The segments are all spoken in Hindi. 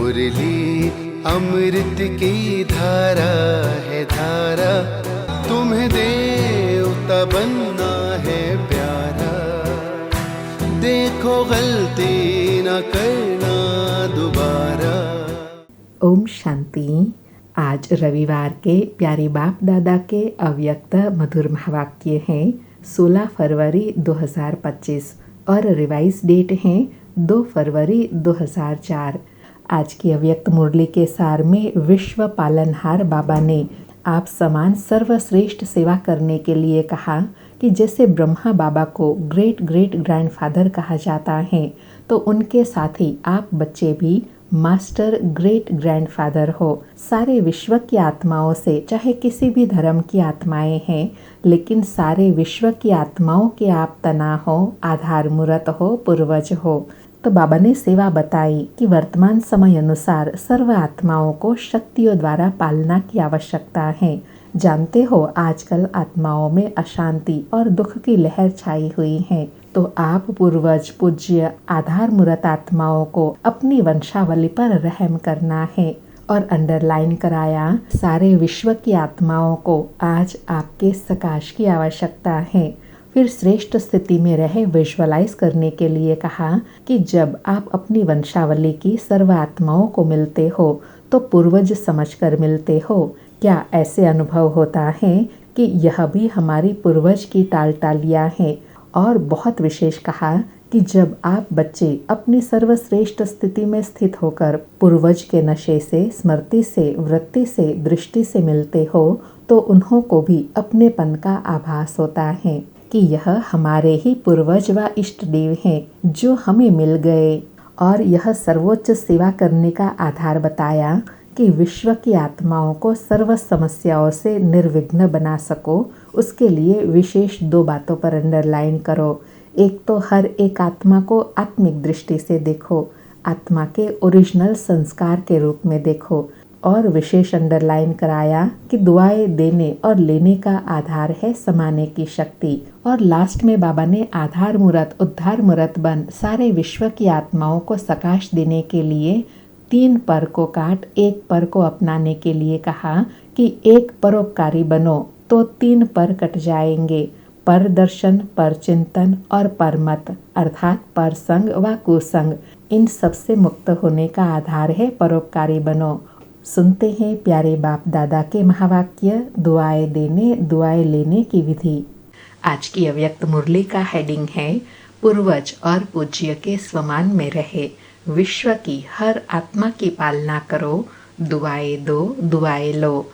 मुरली अमृत की धारा है धारा, तुम्हें देवता बनना है प्यारा। देखो गलती न करना दोबारा। ओम शांति। आज रविवार के प्यारे बाप दादा के अव्यक्त मधुर महावाक्य हैं 16 फरवरी 2025 और रिवाइज डेट है 2 फरवरी 2004। आज की अव्यक्त मुरली के सार में विश्व पालनहार बाबा ने आप समान सर्वश्रेष्ठ सेवा करने के लिए कहा कि जैसे ब्रह्मा बाबा को ग्रेट ग्रेट ग्रैंडफादर कहा जाता है, तो उनके साथ ही आप बच्चे भी मास्टर ग्रेट ग्रैंडफादर हो। सारे विश्व की आत्माओं से, चाहे किसी भी धर्म की आत्माएं हैं, लेकिन सारे विश्व की आत्माओं के आप तना हो, आधार मूर्त हो, पूर्वज हो। तो बाबा ने सेवा बताई कि वर्तमान समय अनुसार सर्व आत्माओं को शक्तियों द्वारा पालना की आवश्यकता है। जानते हो आजकल आत्माओं में अशांति और दुख की लहर छाई हुई है, तो आप पूर्वज पूज्य आधार मूर्त आत्माओं को अपनी वंशावली पर रहम करना है। और अंडरलाइन कराया, सारे विश्व की आत्माओं को आज आपके सकाश की आवश्यकता है। फिर श्रेष्ठ स्थिति में रहे विजुअलाइज करने के लिए कहा कि जब आप अपनी वंशावली की सर्व आत्माओं को मिलते हो तो पूर्वज समझकर मिलते हो। क्या ऐसे अनुभव होता है कि यह भी हमारी पूर्वज की टालटालियाँ हैं। और बहुत विशेष कहा कि जब आप बच्चे अपनी सर्वश्रेष्ठ स्थिति में स्थित होकर पूर्वज के नशे से, स्मृति से, वृत्ति से, दृष्टि से मिलते हो, तो उन्हों को भी अपनेपन का आभास होता है कि यह हमारे ही पूर्वज व इष्ट देव हैं जो हमें मिल गए। और यह सर्वोच्च सेवा करने का आधार बताया कि विश्व की आत्माओं को सर्व समस्याओं से निर्विघ्न बना सको। उसके लिए विशेष 2 बातों पर अंडरलाइन करो। एक तो हर एक आत्मा को आत्मिक दृष्टि से देखो, आत्मा के ओरिजिनल संस्कार के रूप में देखो। और विशेष अंडरलाइन कराया कि दुआएं देने और लेने का आधार है समाने की शक्ति। और लास्ट में बाबा ने आधार मूर्त, उद्धार मूर्त बन सारे विश्व की आत्माओं को सकाश देने के लिए 3 पर को काट 1 पर को अपनाने के लिए कहा कि एक परोपकारी बनो तो 3 पर कट जाएंगे। पर दर्शन, पर चिंतन और पर मत, अर्थात पर संग व कुसंग, इन सब से मुक्त होने का आधार है परोपकारी बनो। सुनते हैं प्यारे बाप दादा के महावाक्य, दुआएं देने दुआएं लेने की विधि। आज की अव्यक्त मुरली का हेडिंग है पूर्वज और पूज्य के स्वमान में रहे, विश्व की हर आत्मा की पालना करो, दुआएं दो दुआएं लो।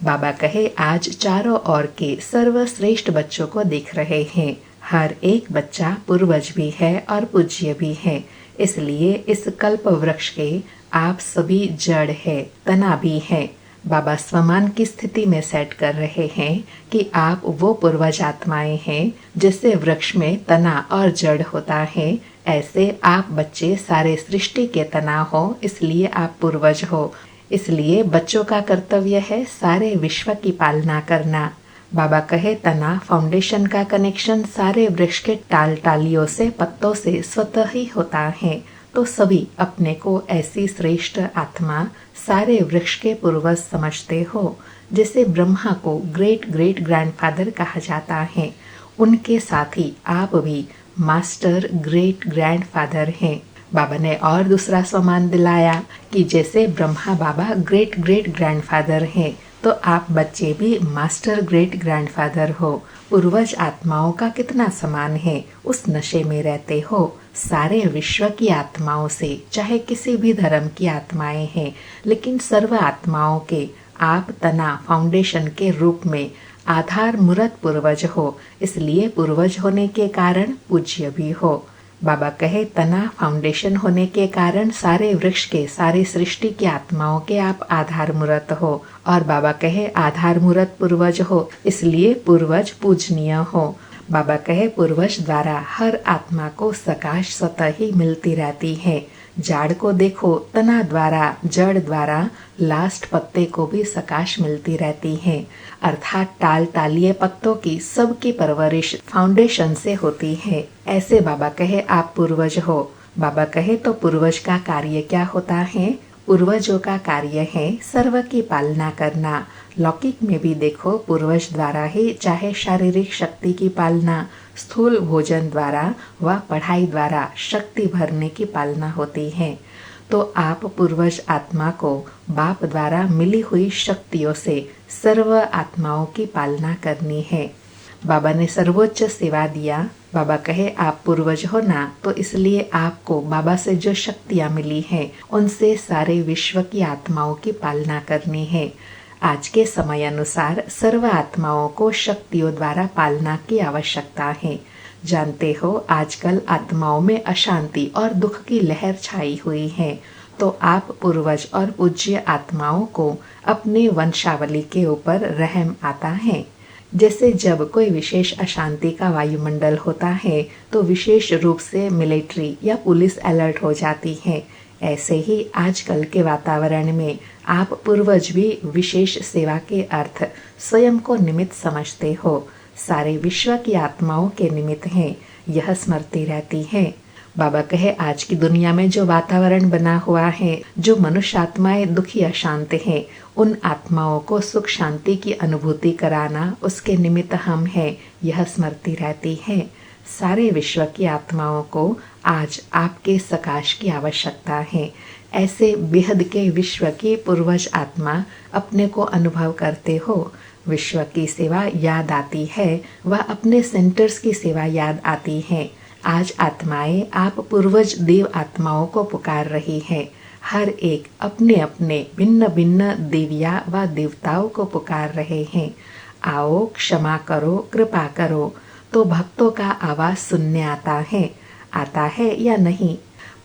बाबा कहे आज चारों ओर के सर्वश्रेष्ठ बच्चों को देख रहे हैं। हर एक बच्चा पूर्वज भी है और पूज्य भी है। इसलिए इस कल्प वृक्ष के आप सभी जड़ है, तना भी है। बाबा स्वमान की स्थिति में सेट कर रहे हैं कि आप वो पूर्वज आत्माएं हैं। जैसे वृक्ष में तना और जड़ होता है, ऐसे आप बच्चे सारे सृष्टि के तना हो, इसलिए आप पूर्वज हो। इसलिए बच्चों का कर्तव्य है सारे विश्व की पालना करना। बाबा कहे तना फाउंडेशन का कनेक्शन सारे वृक्ष के टालियों से, पत्तों से स्वतः ही होता है। तो सभी अपने को ऐसी श्रेष्ठ आत्मा सारे वृक्ष के पूर्वज समझते हो। जैसे ब्रह्मा को ग्रेट ग्रेट ग्रैंडफादर कहा जाता है, उनके साथ ही आप भी मास्टर ग्रेट ग्रैंडफादर हैं। बाबा ने और दूसरा सम्मान दिलाया कि जैसे ब्रह्मा बाबा ग्रेट ग्रेट ग्रैंडफादर हैं, तो आप बच्चे भी मास्टर ग्रेट ग्रैंडफादर हो। पूर्वज आत्माओं का कितना समान है, उस नशे में रहते हो। सारे विश्व की आत्माओं से, चाहे किसी भी धर्म की आत्माएं हैं, लेकिन सर्व आत्माओं के आप तना फाउंडेशन के रूप में आधार मूर्त पूर्वज हो। इसलिए पूर्वज होने के कारण पूज्य भी हो। बाबा कहे तना फाउंडेशन होने के कारण सारे वृक्ष के, सारी सृष्टि की आत्माओं के आप आधार मूर्त हो। और बाबा कहे आधार मूर्त पूर्वज हो, इसलिए पूर्वज पूजनीय हो। बाबा कहे पूर्वज द्वारा हर आत्मा को सकाश सतह ही मिलती रहती है। झाड़ को देखो, तना द्वारा, जड़ द्वारा लास्ट पत्ते को भी सकाश मिलती रहती है। अर्थात टालिए पत्तों की सबकी परवरिश फाउंडेशन से होती है। ऐसे बाबा कहे आप पूर्वज हो। बाबा कहे तो पूर्वज का कार्य क्या होता है? पूर्वजों का कार्य है सर्व की पालना करना। लौकिक में भी देखो, पूर्वज द्वारा ही चाहे शारीरिक शक्ति की पालना, स्थूल भोजन द्वारा व पढ़ाई द्वारा शक्ति भरने की पालना होती है। तो आप पूर्वज आत्मा को बाप द्वारा मिली हुई शक्तियों से सर्व आत्माओं की पालना करनी है। बाबा ने सर्वोच्च सेवा दिया। बाबा कहे आप पूर्वज हो ना, तो इसलिए आपको बाबा से जो शक्तियाँ मिली हैं उनसे सारे विश्व की आत्माओं की पालना करनी है। आज के समय अनुसार सर्व आत्माओं को शक्तियों द्वारा पालना की आवश्यकता है। जानते हो, आजकल आत्माओं में अशांति और दुख की लहर छाई हुई है। तो आप पूर्वज और पूज्य आत्माओं को अपने वंशावली के ऊपर रहम आता है। जैसे जब कोई विशेष अशांति का वायुमंडल होता है तो विशेष रूप से मिलिट्री या पुलिस अलर्ट हो जाती है, ऐसे ही आजकल के वातावरण में आप पूर्वज भी विशेष सेवा के अर्थ स्वयं को निमित्त समझते हो। सारे विश्व की आत्माओं के निमित्त हैं, यह स्मृति रहती है। बाबा कहे आज की दुनिया में जो वातावरण बना हुआ है, जो मनुष्य आत्माएं दुखी अशांत हैं, उन आत्माओं को सुख शांति की अनुभूति कराना उसके निमित्त हम हैं, यह स्मृति रहती है। सारे विश्व की आत्माओं को आज आपके सकाश की आवश्यकता है। ऐसे बेहद के विश्व की पूर्वज आत्मा अपने को अनुभव करते हो। विश्व की सेवा याद आती है, वह अपने सेंटर्स की सेवा याद आती है। आज आत्माएं आप पूर्वज देव आत्माओं को पुकार रही है। हर एक अपने अपने भिन्न भिन्न देविया व देवताओं को पुकार रहे हैं। आओ, क्षमा करो, कृपा करो। तो भक्तों का आवाज सुनने आता है या नहीं?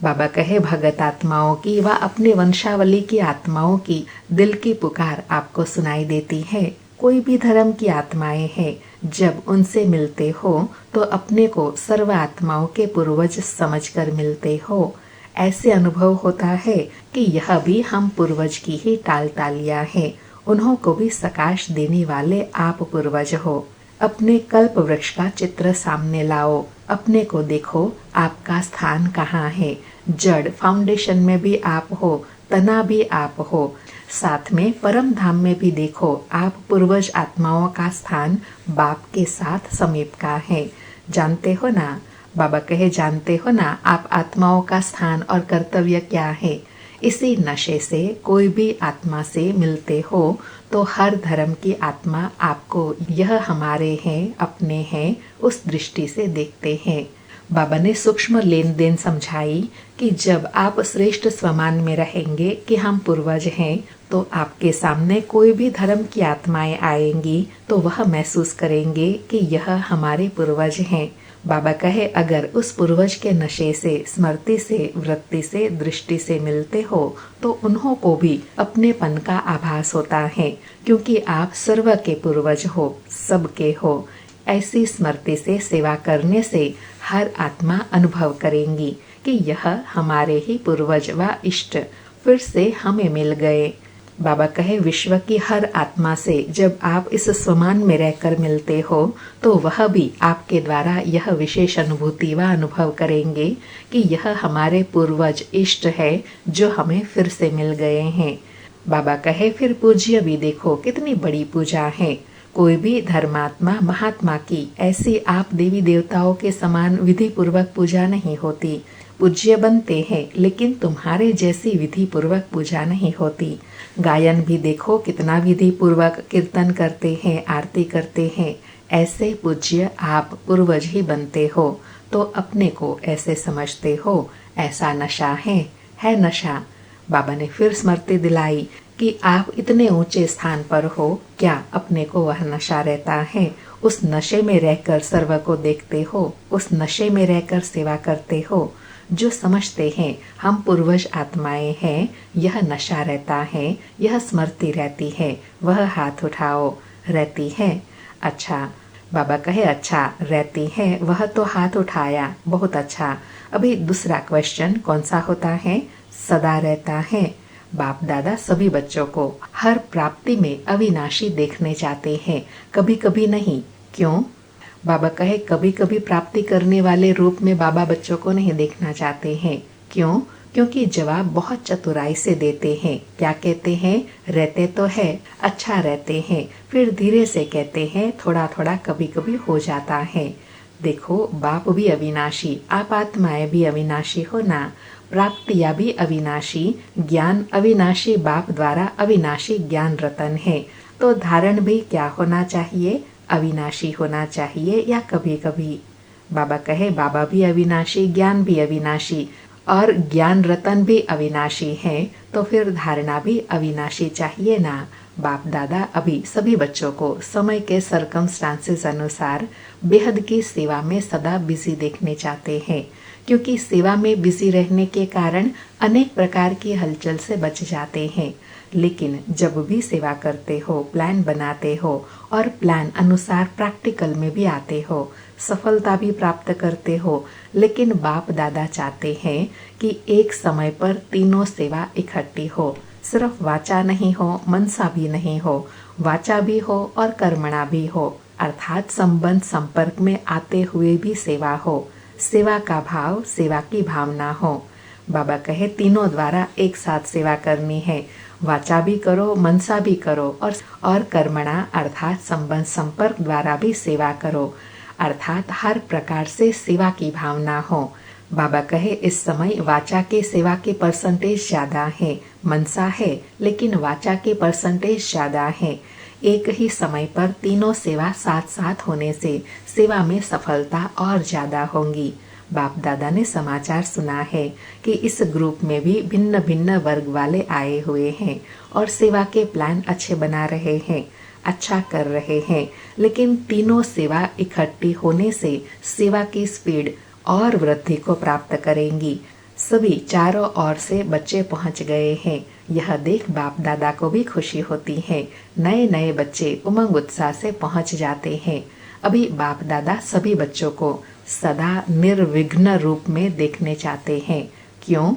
बाबा कहे भगत आत्माओं की व अपने वंशावली की आत्माओं की दिल की पुकार आपको सुनाई देती है। कोई भी धर्म की आत्माएं हैं, जब उनसे मिलते हो तो अपने को सर्व आत्माओं के पूर्वज समझकर मिलते हो। ऐसे अनुभव होता है कि यह भी हम पूर्वज की ही तालियां हैं। उन्हों को भी सकाश देने वाले आप पूर्वज हो। अपने कल्प वृक्ष का चित्र सामने लाओ, अपने को देखो, आपका स्थान कहाँ है। जड़ फाउंडेशन में भी आप हो, तना भी आप हो। साथ में परम धाम में भी देखो, आप पूर्वज आत्माओं का स्थान बाप के साथ समीप का है। जानते हो ना, बाबा कहे जानते हो ना आप आत्माओं का स्थान और कर्तव्य क्या है। इसी नशे से कोई भी आत्मा से मिलते हो तो हर धर्म की आत्मा आपको यह हमारे हैं, अपने हैं, उस दृष्टि से देखते हैं। बाबा ने सूक्ष्म लेन देन समझाई कि जब आप श्रेष्ठ स्वमान में रहेंगे कि हम पूर्वज हैं, तो आपके सामने कोई भी धर्म की आत्माएं आएंगी तो वह महसूस करेंगे कि यह हमारे पूर्वज हैं। बाबा कहे अगर उस पूर्वज के नशे से, स्मृति से, वृत्ति से, दृष्टि से मिलते हो तो उन्हों को भी अपनेपन का आभास होता है, क्योंकि आप सर्व के पूर्वज हो, सबके हो। ऐसी स्मृति से सेवा करने से हर आत्मा अनुभव करेंगी कि यह हमारे ही पूर्वज व इष्ट फिर से हमें मिल गए। बाबा कहे विश्व की हर आत्मा से जब आप इस स्वमान में रहकर मिलते हो तो वह भी आपके द्वारा यह विशेष अनुभूति व अनुभव करेंगे कि यह हमारे पूर्वज इष्ट है जो हमें फिर से मिल गए हैं। बाबा कहे फिर पूज्य भी देखो कितनी बड़ी पूजा है। कोई भी धर्मात्मा महात्मा की ऐसी आप देवी देवताओं के समान विधि पूर्वक पूजा नहीं होती। पूज्य बनते हैं लेकिन तुम्हारे जैसी विधि पूर्वक पूजा नहीं होती। गायन भी देखो कितना विधि पूर्वक कीर्तन करते हैं, आरती करते हैं। ऐसे पूज्य आप पूर्वज ही बनते हो तो अपने को ऐसे समझते हो। ऐसा नशा है नशा। बाबा ने फिर स्मृति दिलाई कि आप इतने ऊंचे स्थान पर हो, क्या अपने को वह नशा रहता है? उस नशे में रहकर सर्व को देखते हो, उस नशे में रहकर सेवा करते हो। जो समझते हैं हम पूर्वज आत्माएं हैं, यह नशा रहता है, यह स्मृति रहती है, वह हाथ उठाओ। रहती है? अच्छा। बाबा कहे अच्छा रहती है, वह तो हाथ उठाया, बहुत अच्छा। अभी दूसरा क्वेश्चन कौन सा होता है? सदा रहता है। बाप दादा सभी बच्चों को हर प्राप्ति में अविनाशी देखने चाहते हैं, कभी कभी नहीं। क्यों? बाबा कहे कभी कभी प्राप्ति करने वाले रूप में बाबा बच्चों को नहीं देखना चाहते हैं। क्यों? क्योंकि जवाब बहुत चतुराई से देते हैं। क्या कहते हैं? रहते तो है, अच्छा रहते हैं, फिर धीरे से कहते हैं थोड़ा थोड़ा कभी कभी हो जाता है। देखो, बाप भी अविनाशी, आप आत्माएं भी अविनाशी हो ना, प्राप्तियां भी अविनाशी, ज्ञान अविनाशी बाप द्वारा अविनाशी ज्ञान रतन है। तो धारण भी क्या होना चाहिए? अविनाशी होना चाहिए। या कभी कभी बाबा कहे बाबा भी अविनाशी, ज्ञान भी अविनाशी और ज्ञान रतन भी अविनाशी है, तो फिर धारणा भी अविनाशी चाहिए ना। बाप दादा अभी सभी बच्चों को समय के सरकमस्टांसेस अनुसार बेहद की सेवा में सदा बिजी देखने चाहते हैं, क्योंकि सेवा में बिजी रहने के कारण अनेक प्रकार की हलचल से बच जाते हैं। लेकिन जब भी सेवा करते हो, प्लान बनाते हो और प्लान अनुसार प्रैक्टिकल में भी आते हो, सफलता भी प्राप्त करते हो, लेकिन बाप दादा चाहते हैं कि एक समय पर तीनों सेवा इकट्ठी हो। सिर्फ वाचा नहीं हो, मनसा भी नहीं हो, वाचा भी हो और कर्मणा भी हो, अर्थात संबंध संपर्क में आते हुए भी सेवा हो। सेवा का भाव, सेवा की भावना हो। बाबा कहे तीनों द्वारा एक साथ सेवा करनी है। वाचा भी करो, मनसा भी करो और कर्मणा अर्थात संबंध संपर्क द्वारा भी सेवा करो, अर्थात हर प्रकार से सेवा की भावना हो। बाबा कहे इस समय वाचा के सेवा के परसेंटेज ज्यादा है, मनसा है लेकिन वाचा के परसेंटेज ज्यादा है। एक ही समय पर तीनों सेवा साथ साथ होने से सेवा में सफलता और ज्यादा होंगी। बाप दादा ने समाचार सुना है कि इस ग्रुप में भी भिन्न भिन्न वर्ग वाले आए हुए हैं और सेवा के प्लान अच्छे बना रहे हैं, अच्छा कर रहे हैं, लेकिन तीनों सेवा इकट्ठी होने से सेवा की स्पीड और वृद्धि को प्राप्त करेंगी। सभी चारों ओर से बच्चे पहुंच गए हैं। यह देख बाप दादा को भी खुशी होती है। नए नए बच्चे उमंग उत्साह से पहुंच जाते हैं। अभी बाप दादा सभी बच्चों को सदा निर्विघ्न रूप में देखने चाहते हैं। क्यों?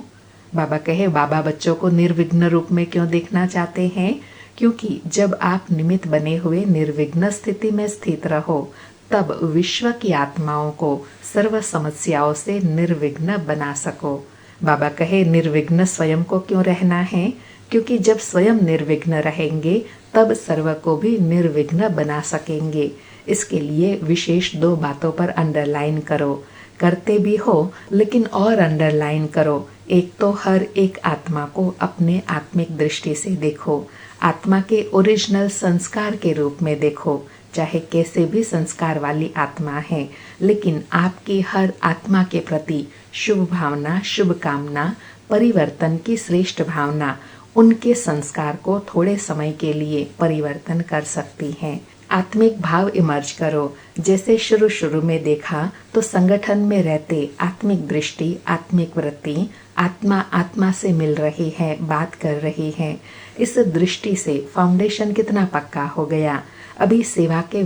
बाबा कहे बाबा बच्चों को निर्विघ्न रूप में क्यों देखना चाहते हैं? क्योंकि जब आप निमित्त बने हुए निर्विघ्न स्थिति में स्थित रहो, तब विश्व की आत्माओं को सर्व समस्याओं से निर्विघ्न बना सको। बाबा कहे निर्विघ्न स्वयं को क्यों रहना है? क्योंकि जब स्वयं निर्विघ्न रहेंगे तब सर्व को भी निर्विघ्न बना सकेंगे। इसके लिए विशेष 2 बातों पर अंडरलाइन करो। करते भी हो लेकिन और अंडरलाइन करो। एक तो हर एक आत्मा को अपने आत्मिक दृष्टि से देखो, आत्मा के ओरिजिनल संस्कार के रूप में देखो। चाहे कैसे भी संस्कार वाली आत्मा है, लेकिन आपकी हर आत्मा के प्रति शुभ भावना, शुभ कामना, परिवर्तन की श्रेष्ठ भावना उनके संस्कार को थोड़े समय के लिए परिवर्तन कर सकती है। आत्मिक भाव इमर्ज करो। जैसे शुरू शुरू में देखा तो संगठन में रहते आत्मिक दृष्टि, आत्मिक वृत्ति, आत्मा आत्मा से मिल रही है, बात कर रही है। इस दृष्टि से फाउंडेशन कितना पक्का हो गया। अभी सेवा के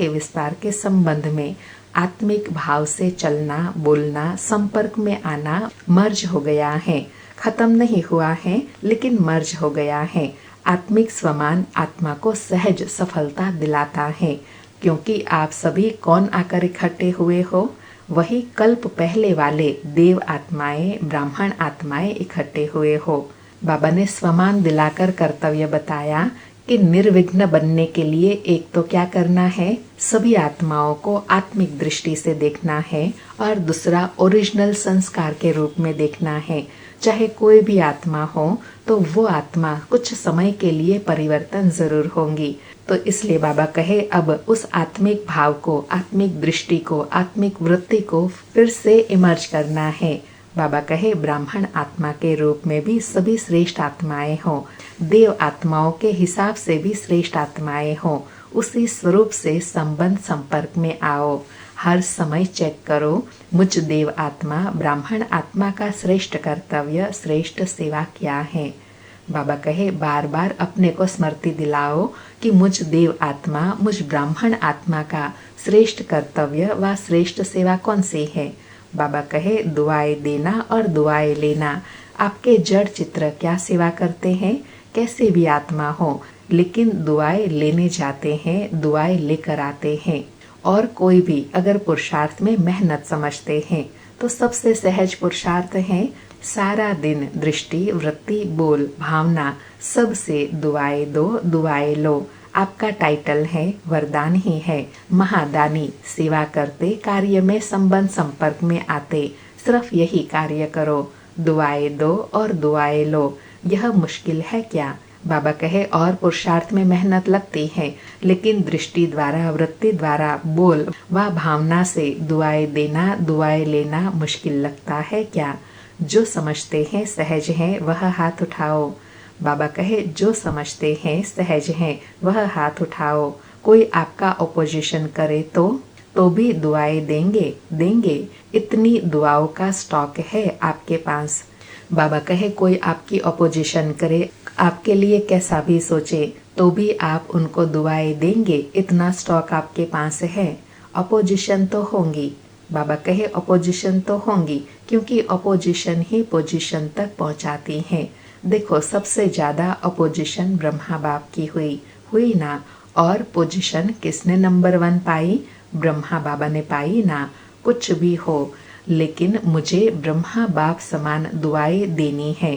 विस्तार के संबंध में आत्मिक भाव से चलना, बोलना, संपर्क में आना मर्ज हो गया है। खत्म नहीं हुआ है लेकिन मर्ज हो गया है। आत्मिक स्वमान आत्मा को सहज सफलता दिलाता है, क्योंकि आप सभी कौन आकर इकट्ठे हुए हो? वही कल्प पहले वाले देव आत्माएं, ब्राह्मण आत्माएं इकट्ठे हुए हो। बाबा ने स्वमान दिलाकर कर्तव्य बताया कि निर्विघ्न बनने के लिए एक तो क्या करना है, सभी आत्माओं को आत्मिक दृष्टि से देखना है और दूसरा ओरिजिनल संस्कार के रूप में देखना है। चाहे कोई भी आत्मा हो तो वो आत्मा कुछ समय के लिए परिवर्तन जरूर होंगी। तो इसलिए बाबा कहे अब उस आत्मिक भाव को, आत्मिक दृष्टि को, आत्मिक वृत्ति को फिर से इमर्ज करना है। बाबा कहे ब्राह्मण आत्मा के रूप में भी सभी श्रेष्ठ आत्माएं हो, देव आत्माओं के हिसाब से भी श्रेष्ठ आत्माएं हो। उसी स्वरूप से संबंध संपर्क में आओ। हर समय चेक करो, मुझ देव आत्मा, ब्राह्मण आत्मा का श्रेष्ठ कर्तव्य, श्रेष्ठ सेवा क्या है। बाबा कहे बार बार अपने को स्मृति दिलाओ कि मुझ देव आत्मा, मुझ ब्राह्मण आत्मा का श्रेष्ठ कर्तव्य व श्रेष्ठ सेवा कौन सी है। बाबा कहे दुआएं देना और दुआएं लेना। आपके जड़ चित्र क्या सेवा करते हैं? कैसे भी आत्मा हो, लेकिन दुआएं लेने जाते हैं, दुआएं लेकर आते हैं। और कोई भी अगर पुरुषार्थ में मेहनत समझते हैं तो सबसे सहज पुरुषार्थ है सारा दिन दृष्टि, वृत्ति, बोल, भावना सबसे दुआएं दो, दुआएं लो। आपका टाइटल है, वरदान ही है, महादानी। सेवा करते, कार्य में संबंध संपर्क में आते, सिर्फ यही कार्य करो, दुआएं दो और दुआएं लो। यह मुश्किल है क्या? बाबा कहे और पुरुषार्थ में मेहनत लगती है, लेकिन दृष्टि द्वारा, वृत्ति द्वारा, बोल व भावना से दुआएं देना, दुआएं लेना मुश्किल लगता है क्या? जो समझते हैं सहज है वह हाथ उठाओ। बाबा कहे जो समझते हैं सहज है वह हाथ उठाओ। कोई आपका ऑपोजिशन करे तो भी दुआएं देंगे। इतनी दुआओं का स्टॉक है आपके पास। बाबा कहे कोई आपकी ऑपोजिशन करे, आपके लिए कैसा भी सोचे, तो भी आप उनको दुआएं देंगे। इतना स्टॉक आपके पास है। ऑपोजिशन तो होंगी। बाबा कहे ऑपोजिशन तो होंगी, क्योंकि ऑपोजिशन ही पोजीशन तक पहुंचाती है। देखो सबसे ज्यादा ऑपोजिशन ब्रह्मा बाप की हुई ना, और पोजीशन किसने नंबर 1 पाई? ब्रह्मा बाबा ने पाई ना। कुछ भी हो, लेकिन मुझे ब्रह्मा बाप समान दुआएं देनी है।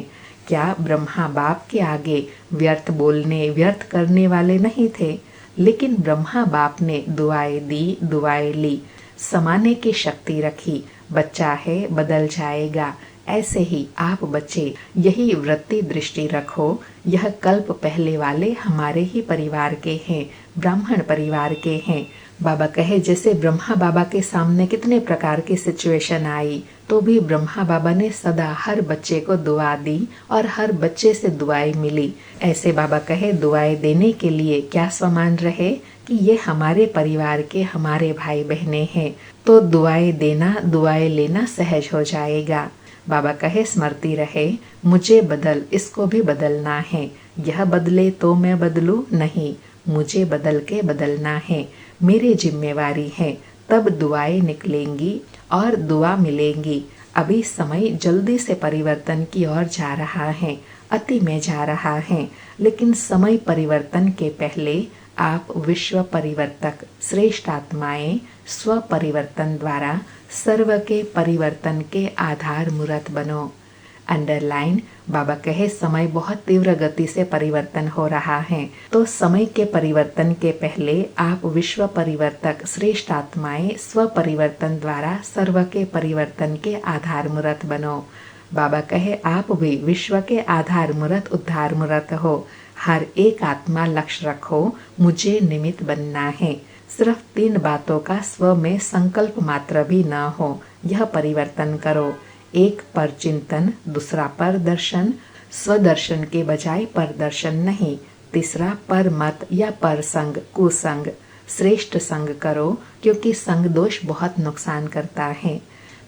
क्या ब्रह्मा बाप के आगे व्यर्थ बोलने, व्यर्थ करने वाले नहीं थे? लेकिन ब्रह्मा बाप ने दुआएं दी, दुआएं ली, समाने की शक्ति रखी। बच्चा है, बदल जाएगा। ऐसे ही आप बच्चे यही वृत्ति दृष्टि रखो। यह कल्प पहले वाले हमारे ही परिवार के हैं, ब्राह्मण परिवार के हैं। बाबा कहे जैसे ब्रह्मा बाबा के सामने कितने प्रकार की सिचुएशन आई, तो भी ब्रह्मा बाबा ने सदा हर बच्चे को दुआ दी और हर बच्चे से दुआएं मिली। ऐसे बाबा कहे दुआएं देने के लिए क्या स्वमान रहे कि ये हमारे परिवार के, हमारे भाई बहने हैं, तो दुआएं देना, दुआएं लेना सहज हो जाएगा। बाबा कहे स्मृति रहे, मुझे बदल, इसको भी बदलना है। यह बदले तो मैं बदलूं नहीं, मुझे बदल के बदलना है, मेरी जिम्मेवारी है। तब दुआएं निकलेंगी और दुआ मिलेंगी। अभी समय जल्दी से परिवर्तन की ओर जा रहा है, अति में जा रहा है, लेकिन समय परिवर्तन के पहले आप विश्व परिवर्तक, श्रेष्ठ आत्माएं स्व परिवर्तन द्वारा सर्व के परिवर्तन के आधार मूर्त बनो। अंडरलाइन। बाबा कहे समय बहुत तीव्र गति से परिवर्तन हो रहा है, तो समय के परिवर्तन के पहले आप विश्व परिवर्तक, श्रेष्ठ आत्माएं स्व परिवर्तन द्वारा सर्व के परिवर्तन के आधार मूर्त बनो। बाबा कहे आप भी विश्व के आधार मूर्त, उद्धार मूर्त हो। हर एक आत्मा लक्ष्य रखो, मुझे निमित्त बनना है। सिर्फ 3 बातों का स्व में संकल्प मात्र भी न हो, यह परिवर्तन करो। एक पर चिंतन, दूसरा पर दर्शन, स्वदर्शन के बजाय पर दर्शन नहीं। तीसरा पर मत या पर संग, कुसंग। श्रेष्ठ संग करो, क्योंकि संग दोष बहुत नुकसान करता है।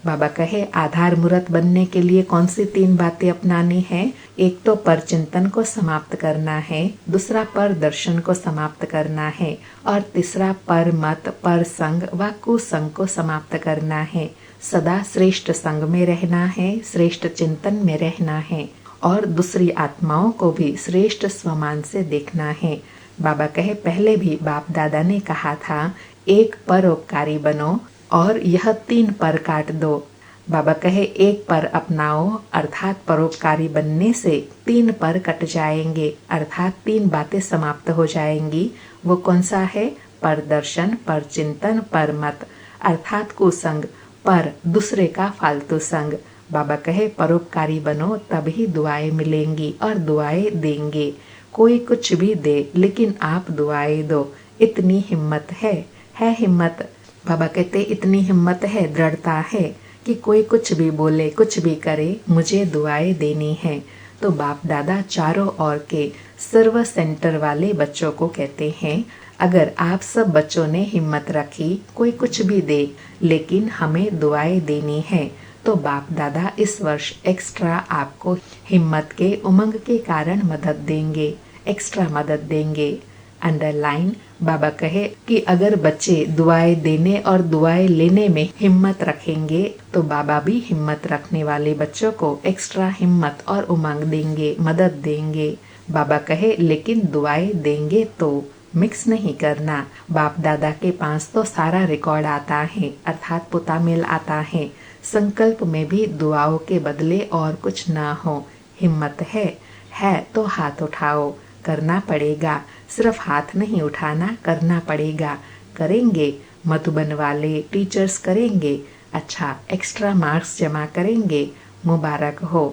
बाबा कहे आधार मूर्त बनने के लिए कौन सी 3 बातें अपनानी है? एक तो पर चिंतन को समाप्त करना है, दूसरा पर दर्शन को समाप्त करना है, और तीसरा पर मत, पर संग व कुसंग को समाप्त करना है। सदा श्रेष्ठ संग में रहना है, श्रेष्ठ चिंतन में रहना है, और दूसरी आत्माओं को भी श्रेष्ठ स्वमान से देखना है। बाबा कहे पहले भी बाप दादा ने कहा था, एक परोपकारी बनो और यह 3 पर काट दो। बाबा कहे एक पर अपनाओ, अर्थात परोपकारी बनने से 3 पर कट जाएंगे, अर्थात 3 बातें समाप्त हो जाएंगी। वो कौन सा है? पर दर्शन, पर चिंतन, पर मत, अर्थात कुसंग, पर दूसरे का फालतू संग। बाबा कहे परोपकारी बनो, तभी दुआएं मिलेंगी और दुआएं देंगे। कोई कुछ भी दे, लेकिन आप दुआएं दो। इतनी हिम्मत है हिम्मत। बाबा कहते इतनी हिम्मत है, दृढ़ता है कि कोई कुछ भी बोले, कुछ भी करे, मुझे दुआएं देनी है। तो बाप दादा चारों ओर के सर्व सेंटर वाले बच्चों को कहते हैं, अगर आप सब बच्चों ने हिम्मत रखी, कोई कुछ भी दे, लेकिन हमें दुआएं देनी है, तो बाप दादा इस वर्ष एक्स्ट्रा आपको हिम्मत के, उमंग के कारण मदद देंगे, एक्स्ट्रा मदद देंगे। अंडरलाइन। बाबा कहे कि अगर बच्चे दुआएं देने और दुआएं लेने में हिम्मत रखेंगे, तो बाबा भी हिम्मत रखने वाले बच्चों को एक्स्ट्रा हिम्मत और उमंग देंगे, मदद देंगे। बाबा कहे लेकिन दुआएं देंगे तो मिक्स नहीं करना। बाप दादा के पास तो सारा रिकॉर्ड आता है, अर्थात पुतामेल आता है। संकल्प में भी दुआओं के बदले और कुछ ना हो। हिम्मत है तो हाथ उठाओ, करना पड़ेगा, सिर्फ हाथ नहीं उठाना, करना पड़ेगा। करेंगे, मधुबन वाले टीचर्स करेंगे, अच्छा एक्स्ट्रा मार्क्स जमा करेंगे, मुबारक हो।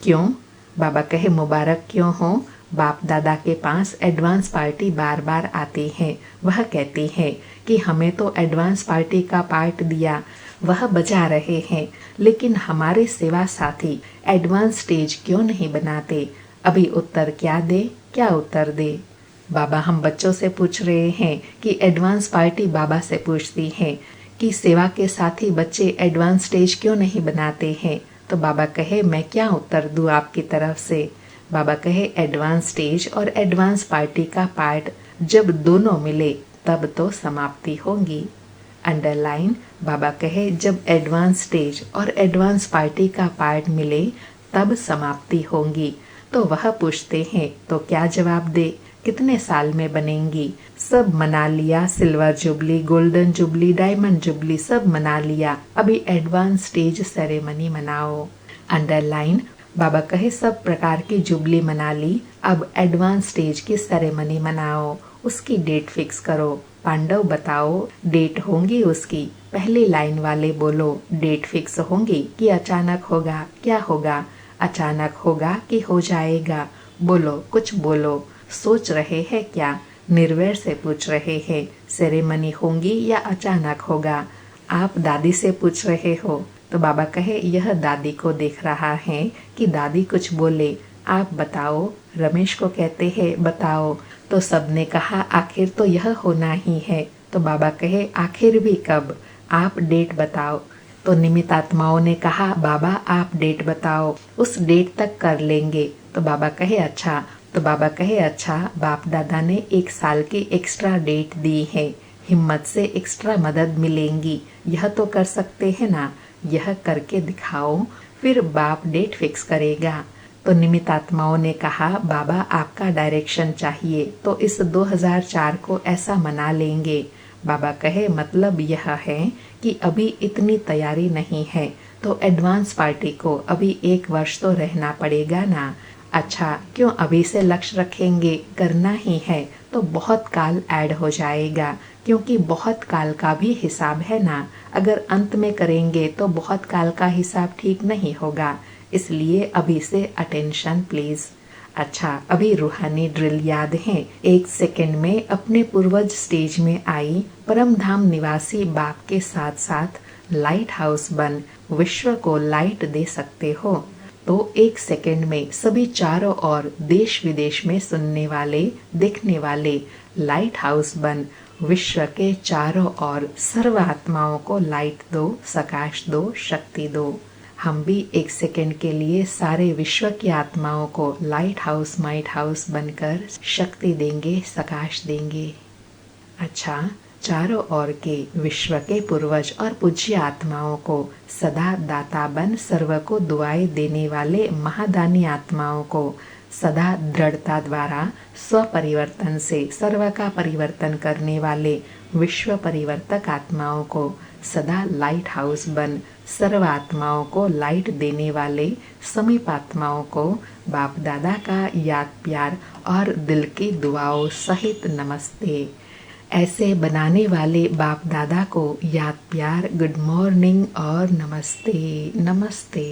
क्यों? बाबा कहे मुबारक क्यों हो? बाप दादा के पास एडवांस पार्टी बार बार आती है। वह कहती है कि हमें तो एडवांस पार्टी का पार्ट दिया, वह बजा रहे हैं, लेकिन हमारे सेवा साथी एडवांस स्टेज क्यों नहीं बनाते? अभी उत्तर क्या दे, क्या उत्तर दे? बाबा हम बच्चों से पूछ रहे हैं कि एडवांस पार्टी बाबा से पूछती है कि सेवा के साथी बच्चे एडवांस स्टेज क्यों नहीं बनाते हैं? तो बाबा कहे मैं क्या उत्तर दूं आपकी तरफ से? बाबा कहे एडवांस स्टेज और एडवांस पार्टी का पार्ट जब दोनों मिले तब तो समाप्ति होगी। अंडरलाइन, बाबा कहे जब एडवांस स्टेज और एडवांस पार्टी का पार्ट मिले तब समाप्ति होगी। तो वह पूछते हैं तो क्या जवाब दे? कितने साल में बनेंगी? सब मना लिया, silver jubilee, golden jubilee, diamond jubilee सब मना लिया, अभी एडवांस स्टेज सेरेमनी मनाओ। अंडरलाइन, बाबा कहे सब प्रकार की जुबली मना ली, अब एडवांस स्टेज की सेरेमनी मनाओ, उसकी डेट फिक्स करो। पांडव बताओ डेट होंगी उसकी? पहली लाइन वाले बोलो डेट फिक्स होंगी कि अचानक होगा? क्या होगा? अचानक होगा कि हो जाएगा? बोलो, कुछ बोलो। सोच रहे हैं क्या? निर्वैर से पूछ रहे हैं सेरेमनी होंगी या अचानक होगा? आप दादी से पूछ रहे हो। तो बाबा कहे यह दादी को देख रहा है कि दादी कुछ बोले, आप बताओ। रमेश को कहते हैं बताओ। तो सबने कहा आखिर तो यह होना ही है। तो बाबा कहे आखिर भी कब? आप डेट बताओ। तो निमित्त आत्माओं ने कहा बाबा आप डेट बताओ, उस डेट तक कर लेंगे। तो बाबा कहे अच्छा। तो बाबा कहे अच्छा, बाप दादा ने 1 साल की एक्स्ट्रा डेट दी है, हिम्मत से एक्स्ट्रा मदद मिलेंगी, यह तो कर सकते हैं ना? यह करके दिखाओ, फिर बाप डेट फिक्स करेगा। तो निमित्त आत्माओं ने कहा बाबा आपका डायरेक्शन चाहिए, तो इस 2004 को ऐसा मना लेंगे। बाबा कहे मतलब यह है कि अभी इतनी तैयारी नहीं है, तो एडवांस पार्टी को अभी 1 वर्ष तो रहना पड़ेगा ना। अच्छा, क्यों अभी से लक्ष्य रखेंगे? करना ही है तो बहुत काल ऐड हो जाएगा, क्योंकि बहुत काल का भी हिसाब है ना। अगर अंत में करेंगे तो बहुत काल का हिसाब ठीक नहीं होगा, इसलिए अभी से अटेंशन प्लीज। अच्छा, अभी रूहानी ड्रिल याद है? 1 सेकंड में अपने पूर्वज स्टेज में आई परम धाम निवासी बाप के साथ साथ लाइट हाउस बन विश्व को लाइट दे सकते हो। तो 1 सेकंड में सभी चारों ओर देश विदेश में सुनने वाले, देखने वाले लाइट हाउस बन विश्व के चारों ओर सर्व आत्माओं को लाइट दो, सकाश दो, शक्ति दो। हम भी 1 सेकंड के लिए सारे विश्व की आत्माओं को लाइट हाउस, माइट हाउस बनकर शक्ति देंगे, सकाश देंगे। अच्छा, चारों ओर के विश्व के पूर्वज और पूज्य आत्माओं को सदा दाता बन सर्व को दुआएं देने वाले महादानी आत्माओं को सदा दृढ़ता द्वारा स्वपरिवर्तन से सर्व का परिवर्तन करने वाले विश्व परिवर्तक आत्माओं को सदा लाइट हाउस बन सर्व आत्माओं को लाइट देने वाले समीप आत्माओं को बाप दादा का याद प्यार और दिल की दुआओं सहित नमस्ते। ऐसे बनाने वाले बाप दादा को याद प्यार, गुड मॉर्निंग और नमस्ते नमस्ते।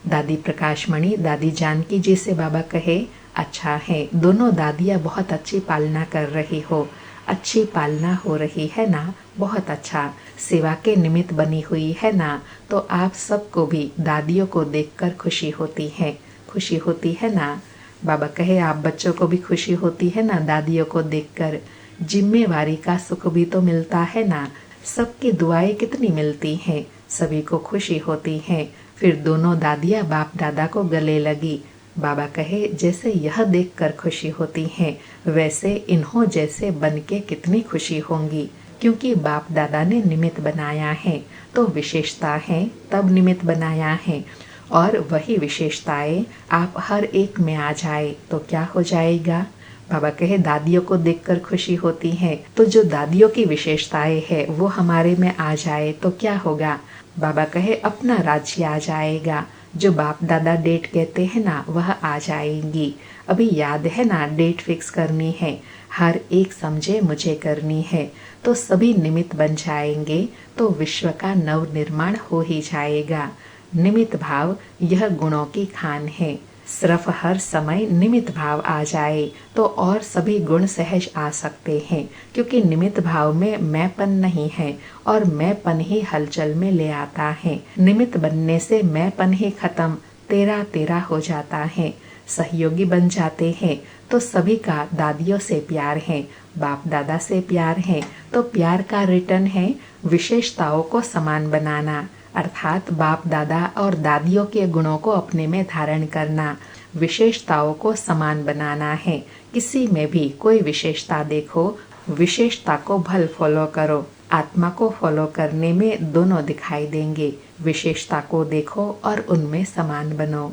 दादी प्रकाशमणि दादी जानकी जी से बाबा कहे अच्छा है, दोनों दादियाँ बहुत अच्छी पालना कर रही हो, अच्छी पालना हो रही है ना, बहुत अच्छा, सेवा के निमित्त बनी हुई है ना। तो आप सबको भी दादियों को देखकर खुशी होती है, खुशी होती है ना। बाबा कहे आप बच्चों को भी खुशी होती है ना दादियों को देखकर। जिम्मेवारी का सुख भी तो मिलता है ना, सबकी दुआएं कितनी मिलती हैं, सभी को खुशी होती है। फिर दोनों दादियाँ बाप दादा को गले लगी। बाबा कहे जैसे यह देखकर खुशी होती है, वैसे इन्हों जैसे बन के कितनी खुशी होंगी, क्योंकि बाप दादा ने निमित्त बनाया है, तो विशेषता है तब निमित्त बनाया है। और वही विशेषताएं आप हर एक में आ जाए तो क्या हो जाएगा? बाबा कहे दादियों को देखकर खुशी होती है, तो जो दादियों की विशेषताएं है वो हमारे में आ जाए तो क्या होगा। बाबा कहे अपना राज्य आ जाएगा। जो बाप दादा डेट कहते हैं ना वह आ जाएंगी। अभी याद है ना, डेट फिक्स करनी है, हर एक समझे मुझे करनी है, तो सभी निमित्त बन जाएंगे, तो विश्व का नव निर्माण हो ही जाएगा। निमित्त भाव यह गुणों की खान है। सिर्फ हर समय निमित्त भाव आ जाए तो और सभी गुण सहज आ सकते हैं, क्योंकि निमित्त भाव में मैंपन नहीं है और मैंपन ही हलचल में ले आता है। निमित्त बनने से मैंपन ही खत्म, तेरा तेरा हो जाता है। सहयोगी बन जाते हैं तो सभी का दादियों से प्यार है, बाप दादा से प्यार है, तो प्यार का रिटर्न है विशेषताओं को समान बनाना, अर्थात बाप दादा और दादियों के गुणों को अपने में धारण करना, विशेषताओं को समान बनाना है। किसी में भी कोई विशेषता देखो, विशेषता को भल फॉलो करो। आत्मा को फॉलो करने में दोनों दिखाई देंगे। विशेषता को देखो और उनमें समान बनो।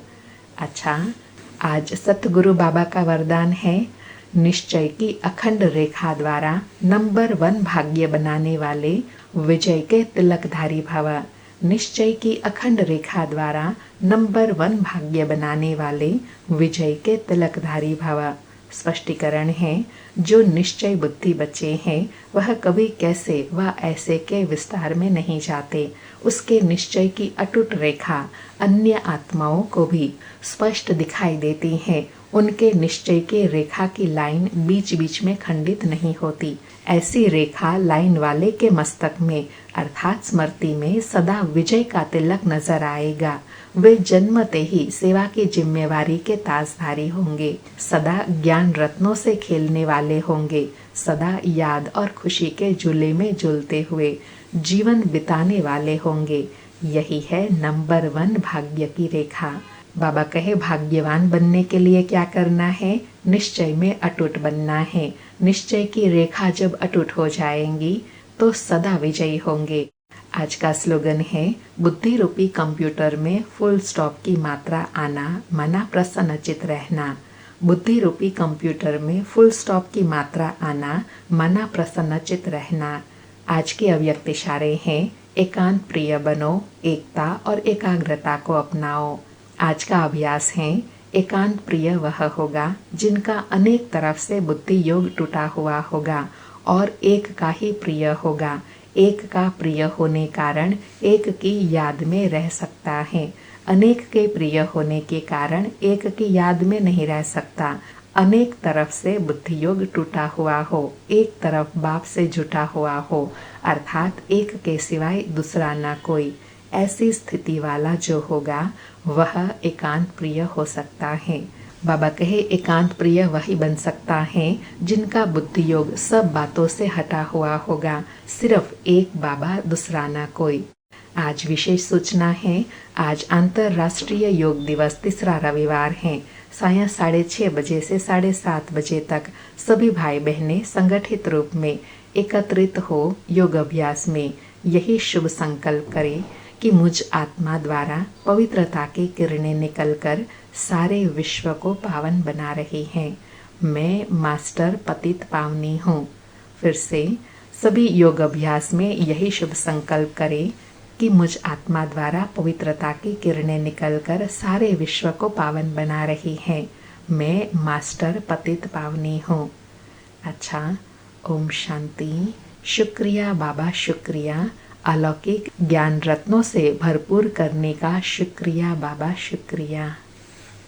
अच्छा, आज सतगुरु बाबा का वरदान है, निश्चय की अखंड रेखा द्वारा नंबर 1 भाग्य बनाने वाले विजय के तिलकधारी भव। निश्चय की अखंड रेखा द्वारा नंबर 1 भाग्य बनाने वाले विजय के तिलकधारी भव। स्पष्टीकरण है, जो निश्चय बुद्धि बच्चे हैं वह कभी कैसे व ऐसे के विस्तार में नहीं जाते। उसके निश्चय की अटूट रेखा अन्य आत्माओं को भी स्पष्ट दिखाई देती है। उनके निश्चय के रेखा की लाइन बीच बीच में खंडित नहीं होती। ऐसी रेखा लाइन वाले के मस्तक में अर्थात स्मृति में सदा विजय का तिलक नजर आएगा। वे जन्मते ही सेवा की जिम्मेवारी के ताजधारी होंगे, सदा ज्ञान रत्नों से खेलने वाले होंगे, सदा याद और खुशी के झूले में झूलते हुए जीवन बिताने वाले होंगे। यही है नंबर 1 भाग्य की रेखा। बाबा कहे भाग्यवान बनने के लिए क्या करना है, निश्चय में अटूट बनना है। निश्चय की रेखा जब अटूट हो जाएंगी तो सदा विजयी होंगे। आज का स्लोगन है, बुद्धि रूपी कंप्यूटर में फुल स्टॉप की मात्रा आना, मना प्रसन्नचित रहना। बुद्धि रूपी कंप्यूटर में फुल स्टॉप की मात्रा आना, मना प्रसन्नचित रहना। आज के अव्यक्त इशारे हैं, एकांत प्रिय बनो, एकता और एकाग्रता को अपनाओ। आज का अभ्यास है, एकांत प्रिय वह होगा जिनका अनेक तरफ से बुद्धि योग टूटा हुआ होगा और एक का ही प्रिय होगा। एक का प्रिय होने कारण एक की याद में रह सकता है, अनेक के प्रिय होने के कारण एक की याद में नहीं रह सकता। अनेक तरफ से बुद्धि योग टूटा हुआ हो, एक तरफ बाप से जुटा हुआ हो, अर्थात एक के सिवाय दूसरा ना कोई, ऐसी स्थिति वाला जो होगा वह एकांत प्रिय हो सकता है। बाबा कहे एकांत प्रिय वही बन सकता है जिनका बुद्धि योग सब बातों से हटा हुआ होगा, सिर्फ एक बाबा दूसरा ना कोई। आज विशेष सूचना है, आज अंतर्राष्ट्रीय योग दिवस तीसरा रविवार है। सायं 6:30 बजे से 7:30 बजे तक सभी भाई बहनें संगठित रूप में एकत्रित हो योग अभ्यास में यही शुभ संकल्प करें कि मुझ आत्मा द्वारा पवित्रता की किरणें निकलकर सारे विश्व को पावन बना रही हैं। मैं मास्टर पतित पावनी हूँ। फिर से सभी योग अभ्यास में यही शुभ संकल्प करें कि मुझ आत्मा द्वारा पवित्रता की किरणें निकलकर सारे विश्व को पावन बना रही हैं। मैं मास्टर पतित पावनी हूँ। अच्छा, ओम शांति। शुक्रिया बाबा, शुक्रिया। अलौकिक ज्ञान रत्नों से भरपूर करने का शुक्रिया बाबा, शुक्रिया।